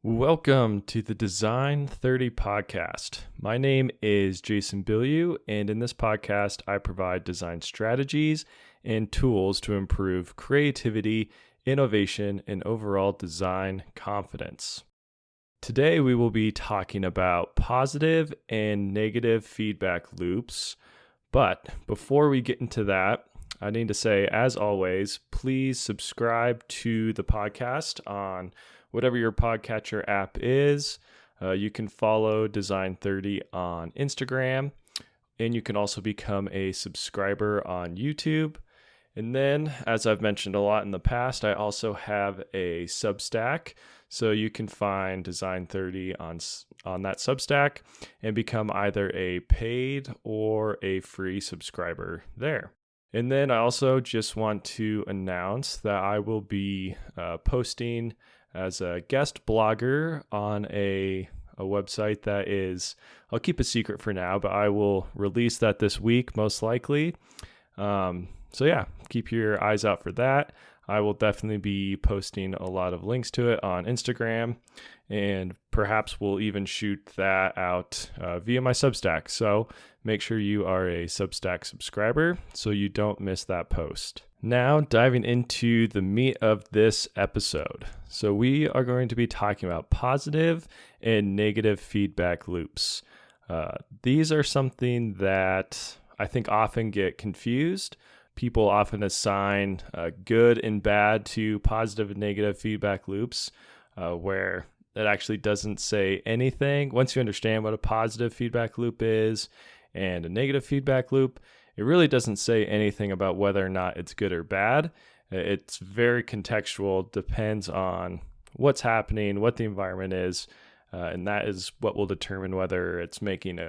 Welcome to the Design30 Podcast. My name is Jason Bilyeu, and in this podcast, I provide design strategies and tools to improve creativity, innovation, and overall design confidence. Today, we will be talking about positive and negative feedback loops. But before we get into that, I need to say, as always, please subscribe to the podcast on whatever your podcatcher app is. You can follow Design30 on Instagram, and you can also become a subscriber on YouTube. And then, as I've mentioned a lot in the past, I also have a Substack, so you can find Design30 on that Substack and become either a paid or a free subscriber there. And then I also just want to announce that I will be posting as a guest blogger on a website that is, I'll keep a secret for now, but I will release that this week, most likely. So yeah, keep your eyes out for that. I will definitely be posting a lot of links to it on Instagram, and perhaps we'll even shoot that out via my Substack. So make sure you are a Substack subscriber so you don't miss that post. Now, diving into the meat of this episode. So we are going to be talking about positive and negative feedback loops. These are something that I think often get confused. People often assign good and bad to positive and negative feedback loops, where it actually doesn't say anything. Once you understand what a positive feedback loop is and a negative feedback loop, it really doesn't say anything about whether or not it's good or bad. It's very contextual, depends on what's happening, what the environment is, and that is what will determine whether it's making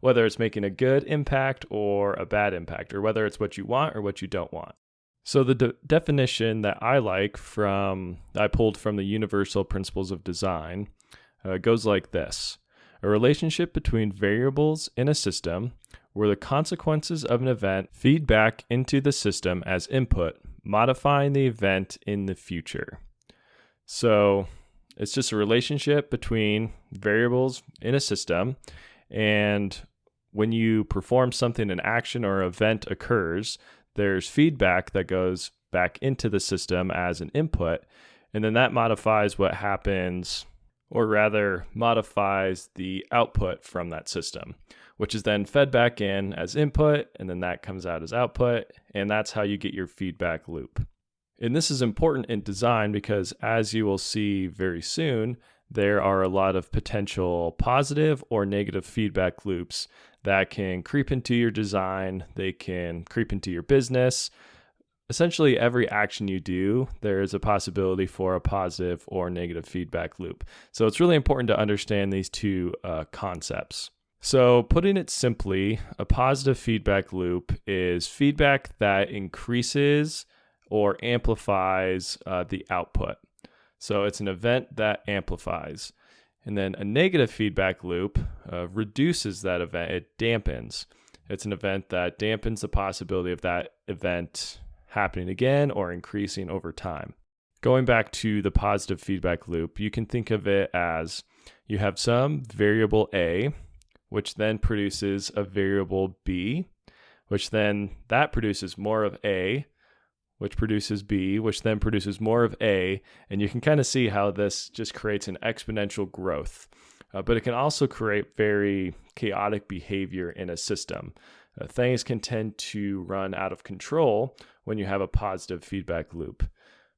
whether it's making a good impact or a bad impact, or whether it's what you want or what you don't want. So the definition that I pulled from the Universal Principles of Design goes like this: a relationship between variables in a system where the consequences of an event feed back into the system as input, modifying the event in the future. So it's just a relationship between variables in a system, and when you perform something, an action or event occurs, there's feedback that goes back into the system as an input, and then that modifies what happens, or rather modifies the output from that system, which is then fed back in as input, and then that comes out as output, and that's how you get your feedback loop. And this is important in design because, as you will see very soon, there are a lot of potential positive or negative feedback loops that can creep into your design. They can creep into your business. Essentially, every action you do, there is a possibility for a positive or negative feedback loop. So it's really important to understand these two concepts. So putting it simply, a positive feedback loop is feedback that increases or amplifies the output. So it's an event that amplifies. And then a negative feedback loop reduces that event. It dampens. It's an event that dampens the possibility of that event happening again or increasing over time. Going back to the positive feedback loop, you can think of it as you have some variable A, which then produces a variable B, which then that produces more of A, which produces B, which then produces more of A, and you can kind of see how this just creates an exponential growth. But it can also create very chaotic behavior in a system. Things can tend to run out of control when you have a positive feedback loop,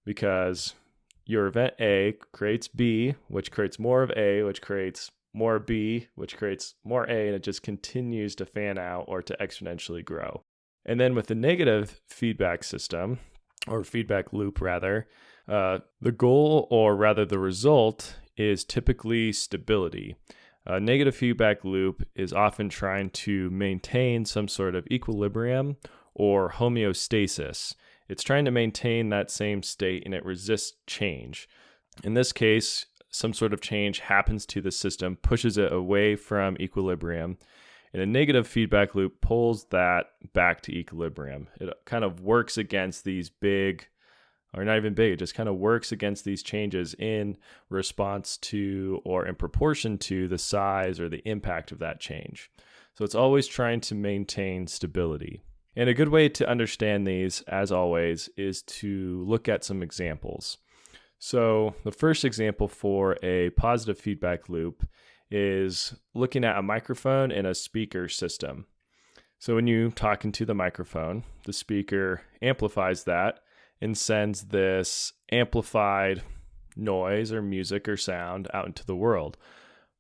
because your event A creates B, which creates more of A, which creates more B, which creates more A, and it just continues to fan out or to exponentially grow. And then with the negative feedback system, or feedback loop rather, the goal, or rather the result, is typically stability. A negative feedback loop is often trying to maintain some sort of equilibrium or homeostasis. It's trying to maintain that same state, and it resists change. In this case, some sort of change happens to the system, pushes it away from equilibrium, and a negative feedback loop pulls that back to equilibrium. It kind of works against these big or not even big. It just kind of works against these changes in response to or in proportion to the size or the impact of that change. So it's always trying to maintain stability. And a good way to understand these, as always, is to look at some examples. So the first example for a positive feedback loop is looking at a microphone and a speaker system. So when you talk into the microphone, the speaker amplifies that and sends this amplified noise or music or sound out into the world.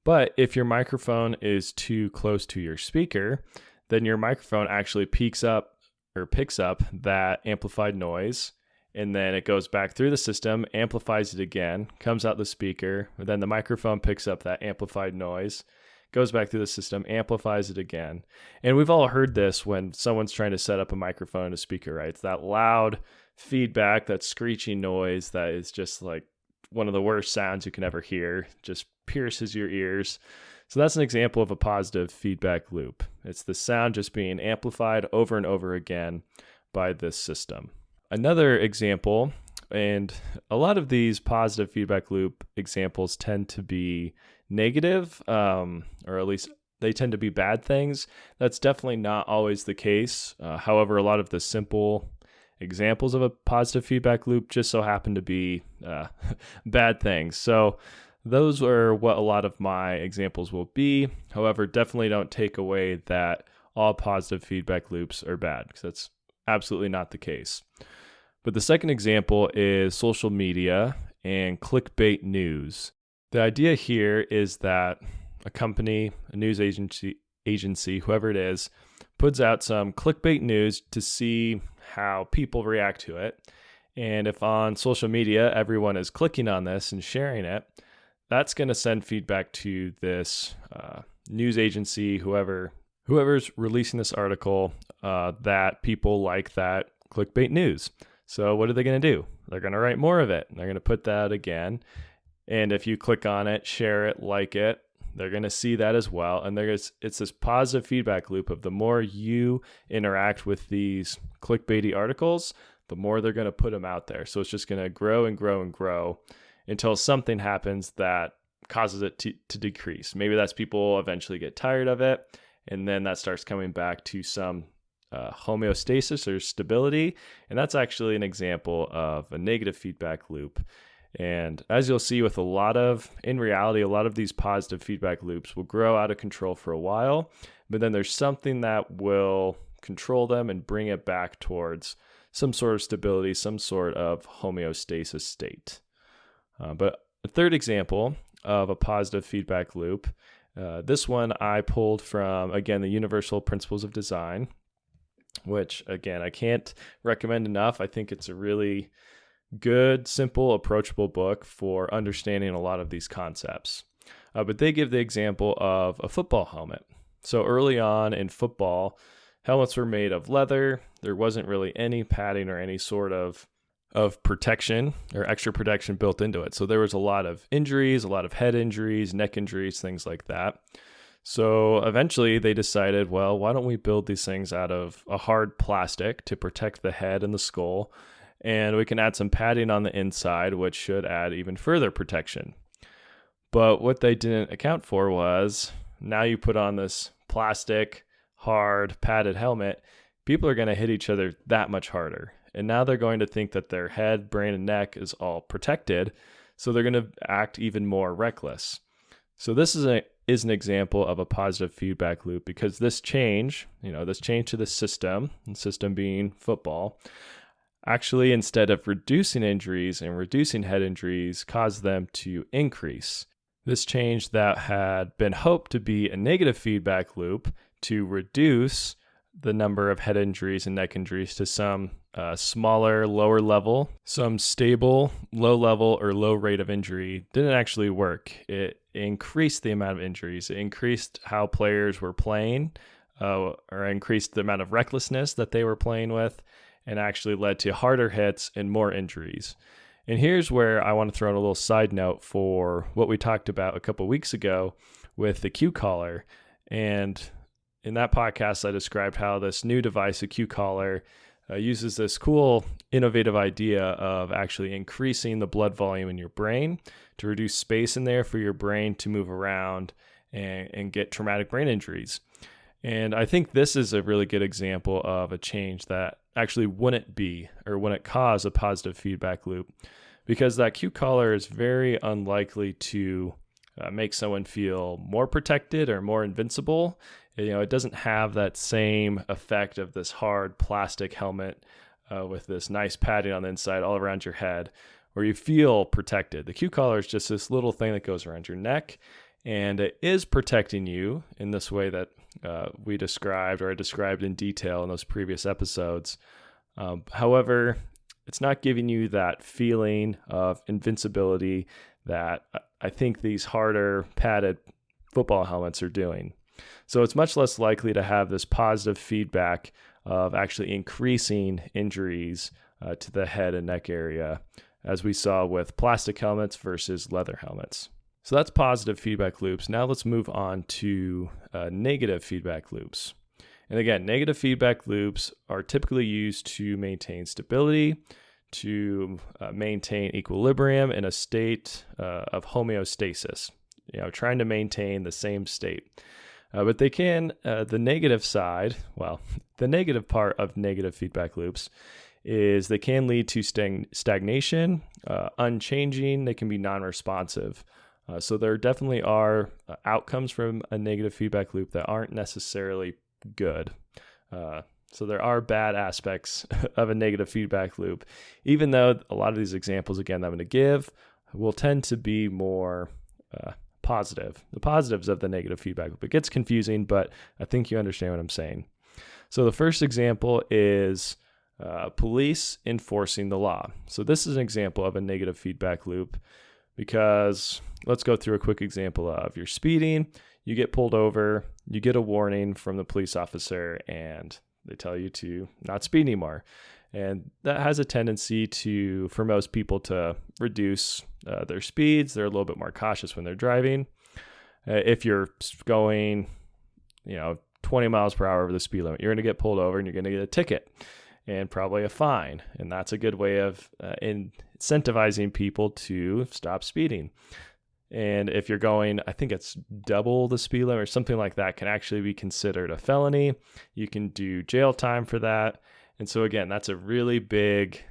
But if your microphone is too close to your speaker, then your microphone actually picks up that amplified noise, and then it goes back through the system, amplifies it again, comes out the speaker, and then the microphone picks up that amplified noise, goes back through the system, amplifies it again. And we've all heard this when someone's trying to set up a microphone and a speaker, right? It's that loud feedback, that screeching noise that is just like one of the worst sounds you can ever hear, just pierces your ears. So that's an example of a positive feedback loop. It's the sound just being amplified over and over again by this system. Another example, and a lot of these positive feedback loop examples tend to be negative, or at least they tend to be bad things. That's definitely not always the case. However, a lot of the simple examples of a positive feedback loop just so happen to be bad things. So those are what a lot of my examples will be. However, definitely don't take away that all positive feedback loops are bad, because that's absolutely not the case. But the second example is social media and clickbait news. The idea here is that a company, a news agency, whoever it is, puts out some clickbait news to see how people react to it. And if on social media, everyone is clicking on this and sharing it, that's going to send feedback to this news agency, whoever's releasing this article, that people like that clickbait news. So what are they going to do? They're going to write more of it. They're going to put that again. And if you click on it, share it, like it, they're going to see that as well. And it's this positive feedback loop of the more you interact with these clickbaity articles, the more they're going to put them out there. So it's just going to grow and grow and grow until something happens that causes it to decrease. Maybe that's people eventually get tired of it, and then that starts coming back to some homeostasis or stability. And that's actually an example of a negative feedback loop. And as you'll see in reality, a lot of these positive feedback loops will grow out of control for a while, but then there's something that will control them and bring it back towards some sort of stability, some sort of homeostasis state. But a third example of a positive feedback loop, this one I pulled from, again, the Universal Principles of Design, which, again, I can't recommend enough. I think it's a really good, simple, approachable book for understanding a lot of these concepts. But they give the example of a football helmet. So early on in football, helmets were made of leather. There wasn't really any padding or any sort of protection or extra protection built into it. So there was a lot of injuries, a lot of head injuries, neck injuries, things like that. So eventually they decided, well, why don't we build these things out of a hard plastic to protect the head and the skull, and we can add some padding on the inside, which should add even further protection. But what they didn't account for was, now you put on this plastic, hard, padded helmet, people are going to hit each other that much harder. And now they're going to think that their head, brain, and neck is all protected, so they're going to act even more reckless. So this is an example of a positive feedback loop, because this change to the system being football, actually, instead of reducing injuries and reducing head injuries, caused them to increase. This change that had been hoped to be a negative feedback loop to reduce the number of head injuries and neck injuries to some smaller, lower level, some stable, low level or low rate of injury didn't actually work. It increased the amount of injuries. It increased how players were playing, or increased the amount of recklessness that they were playing with, and actually led to harder hits and more injuries. And here's where I want to throw in a little side note for what we talked about a couple weeks ago with the Q collar. And in that podcast, I described how this new device, a Q collar, uses this cool, innovative idea of actually increasing the blood volume in your brain to reduce space in there for your brain to move around and get traumatic brain injuries. And I think this is a really good example of a change that actually wouldn't cause a positive feedback loop, because that cue collar is very unlikely to make someone feel more protected or more invincible. It doesn't have that same effect of this hard plastic helmet with this nice padding on the inside all around your head where you feel protected. The cue collar is just this little thing that goes around your neck, and it is protecting you in this way that I described in detail in those previous episodes. However, it's not giving you that feeling of invincibility that I think these harder padded football helmets are doing. So it's much less likely to have this positive feedback of actually increasing injuries to the head and neck area, as we saw with plastic helmets versus leather helmets. So that's positive feedback loops. Now let's move on to negative feedback loops. And again, negative feedback loops are typically used to maintain stability, to maintain equilibrium in a state of homeostasis, trying to maintain the same state. But they can, the negative part of negative feedback loops is they can lead to stagnation, unchanging, they can be non-responsive. So there definitely are outcomes from a negative feedback loop that aren't necessarily good. So there are bad aspects of a negative feedback loop, even though a lot of these examples, again, that I'm going to give will tend to be more positive. The positives of the negative feedback loop. It gets confusing, but I think you understand what I'm saying. So the first example is police enforcing the law. So this is an example of a negative feedback loop, because let's go through a quick example of you're speeding, you get pulled over, you get a warning from the police officer, and they tell you to not speed anymore. And that has a tendency for most people to reduce their speeds. They're a little bit more cautious when they're driving. If you're going, 20 miles per hour over the speed limit, you're going to get pulled over and you're going to get a ticket and probably a fine. And that's a good way of incentivizing people to stop speeding. And if you're going, I think it's double the speed limit or something like that, can actually be considered a felony. You can do jail time for that. And so again, that's a really big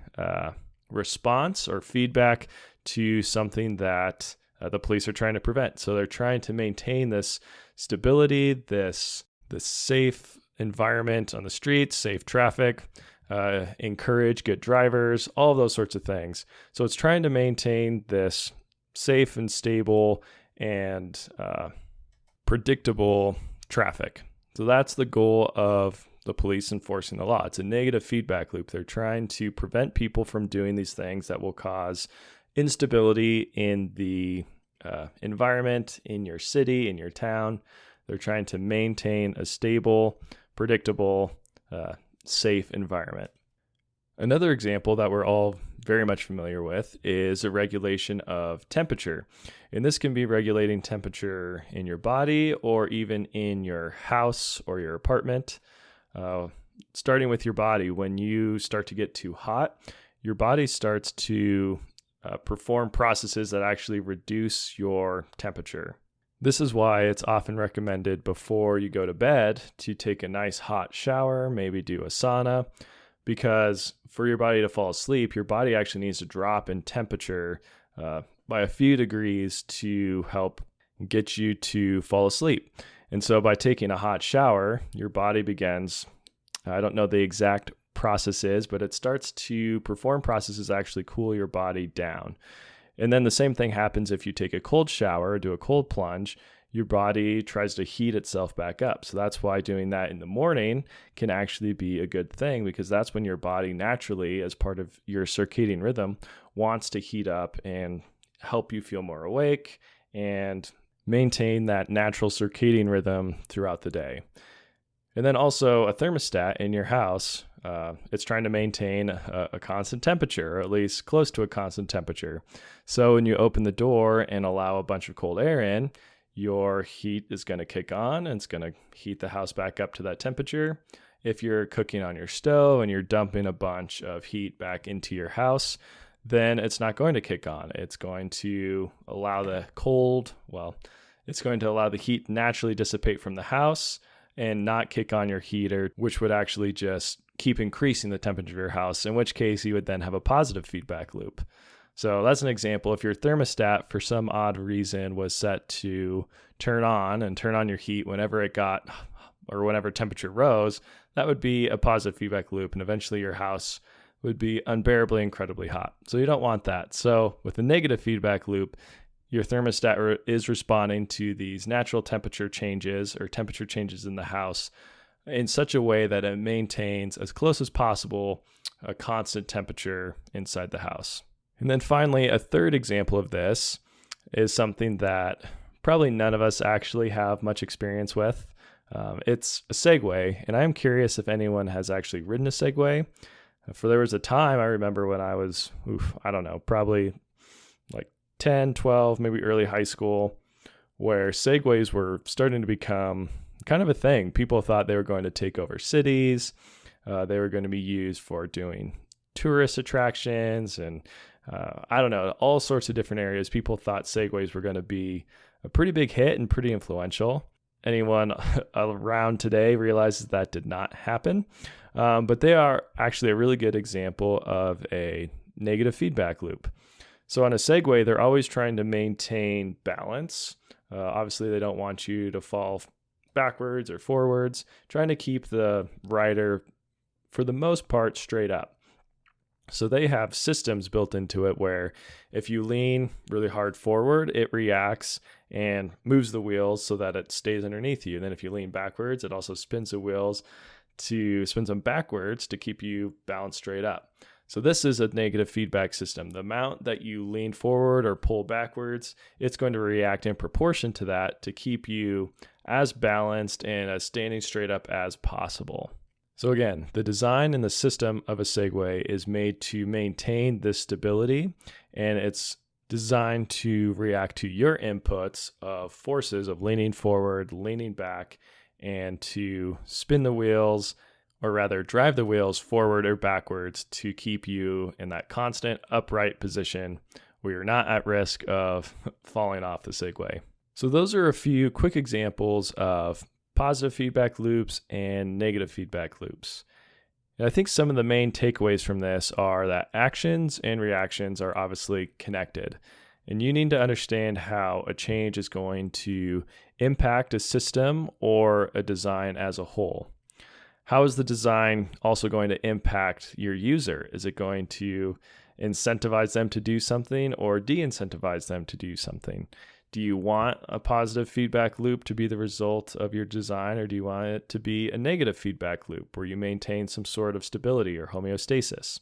response or feedback to something that the police are trying to prevent. So they're trying to maintain this stability, this safe environment on the streets, safe traffic, encourage good drivers, all of those sorts of things. So it's trying to maintain this safe and stable and predictable traffic. So that's the goal of the police enforcing the law. It's a negative feedback loop. They're trying to prevent people from doing these things that will cause instability in the environment, in your city, in your town. They're trying to maintain a stable, predictable, safe environment. Another example that we're all very much familiar with is a regulation of temperature. And this can be regulating temperature in your body or even in your house or your apartment. Starting with your body, when you start to get too hot, your body starts to perform processes that actually reduce your temperature. This is why it's often recommended before you go to bed to take a nice hot shower, maybe do a sauna, because for your body to fall asleep, your body actually needs to drop in temperature by a few degrees to help get you to fall asleep. And so by taking a hot shower, your body begins, I don't know the exact process is, but it starts to perform processes that actually cool your body down. And then the same thing happens if you take a cold shower or do a cold plunge. Your body tries to heat itself back up. So that's why doing that in the morning can actually be a good thing, because that's when your body naturally, as part of your circadian rhythm, wants to heat up and help you feel more awake and maintain that natural circadian rhythm throughout the day. And then also a thermostat in your house, it's trying to maintain a constant temperature, or at least close to a constant temperature. So when you open the door and allow a bunch of cold air in, your heat is going to kick on and it's going to heat the house back up to that temperature. If you're cooking on your stove and you're dumping a bunch of heat back into your house, then it's not going to kick on. It's going to allow it's going to allow the heat naturally dissipate from the house and not kick on your heater, which would actually just keep increasing the temperature of your house, in which case you would then have a positive feedback loop. So that's an example. If your thermostat, for some odd reason, was set to turn on your heat whenever whenever temperature rose, that would be a positive feedback loop, and eventually your house would be unbearably incredibly hot. So you don't want that. So with a negative feedback loop, your thermostat is responding to these natural temperature changes or temperature changes in the house in such a way that it maintains as close as possible a constant temperature inside the house. And then finally, a third example of this is something that probably none of us actually have much experience with. It's a Segway, and I'm curious if anyone has actually ridden a Segway. There was a time I remember when I was, probably like 10, 12, maybe early high school, where Segways were starting to become kind of a thing. People thought they were going to take over cities. They were going to be used for doing tourist attractions and all sorts of different areas. People thought Segways were going to be a pretty big hit and pretty influential. Anyone around today realizes that did not happen. But they are actually a really good example of a negative feedback loop. So on a Segway, they're always trying to maintain balance. Obviously, they don't want you to fall backwards or forwards, trying to keep the rider, for the most part, straight up. So they have systems built into it where if you lean really hard forward, it reacts and moves the wheels so that it stays underneath you. And then if you lean backwards, it also spins them backwards to keep you balanced straight up. So this is a negative feedback system. The amount that you lean forward or pull backwards, it's going to react in proportion to that to keep you as balanced and as standing straight up as possible. So again, the design and the system of a Segway is made to maintain this stability, and it's designed to react to your inputs of forces of leaning forward, leaning back, and to spin the wheels, or rather drive the wheels forward or backwards to keep you in that constant upright position where you're not at risk of falling off the Segway. So those are a few quick examples of positive feedback loops and negative feedback loops. And I think some of the main takeaways from this are that actions and reactions are obviously connected. And you need to understand how a change is going to impact a system or a design as a whole. How is the design also going to impact your user? Is it going to incentivize them to do something or de-incentivize them to do something? Do you want a positive feedback loop to be the result of your design, or do you want it to be a negative feedback loop where you maintain some sort of stability or homeostasis?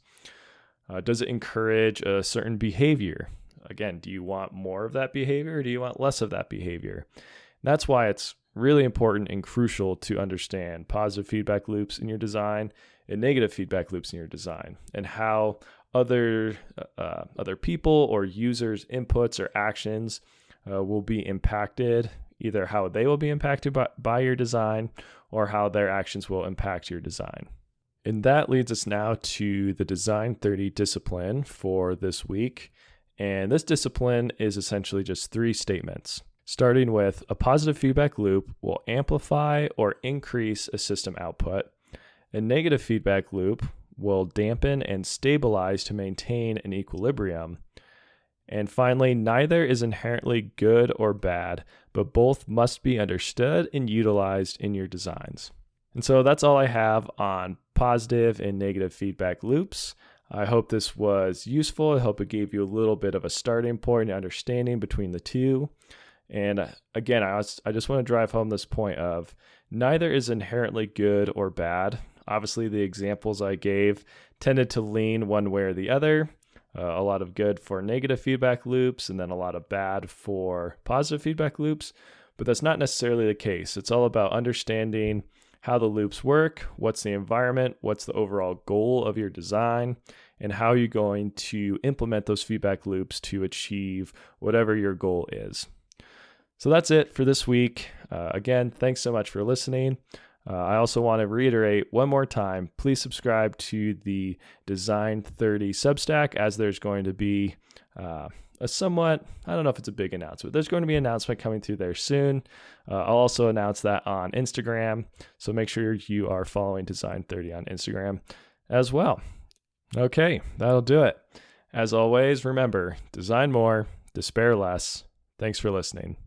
Does it encourage a certain behavior? Again, do you want more of that behavior or do you want less of that behavior? And that's why it's really important and crucial to understand positive feedback loops in your design and negative feedback loops in your design, and how other people or users' inputs or actions will be impacted, either how they will be impacted by your design or how their actions will impact your design. And that leads us now to the Design30 discipline for this week. And this discipline is essentially just 3 statements, starting with a positive feedback loop will amplify or increase a system output. A negative feedback loop will dampen and stabilize to maintain an equilibrium. And finally, neither is inherently good or bad, but both must be understood and utilized in your designs. And so that's all I have on positive and negative feedback loops. I hope this was useful. I hope it gave you a little bit of a starting point and understanding between the two. And again, I just want to drive home this point of neither is inherently good or bad. Obviously, the examples I gave tended to lean one way or the other. A lot of good for negative feedback loops and then a lot of bad for positive feedback loops. But that's not necessarily the case. It's all about understanding how the loops work, what's the environment, what's the overall goal of your design, and how you're going to implement those feedback loops to achieve whatever your goal is. So that's it for this week. Again, thanks so much for listening. I also want to reiterate one more time, please subscribe to the Design30 Substack, as there's going to be a somewhat, I don't know if it's a big announcement, there's going to be an announcement coming through there soon. I'll also announce that on Instagram, so make sure you are following Design30 on Instagram as well. Okay, that'll do it. As always, remember, design more, despair less. Thanks for listening.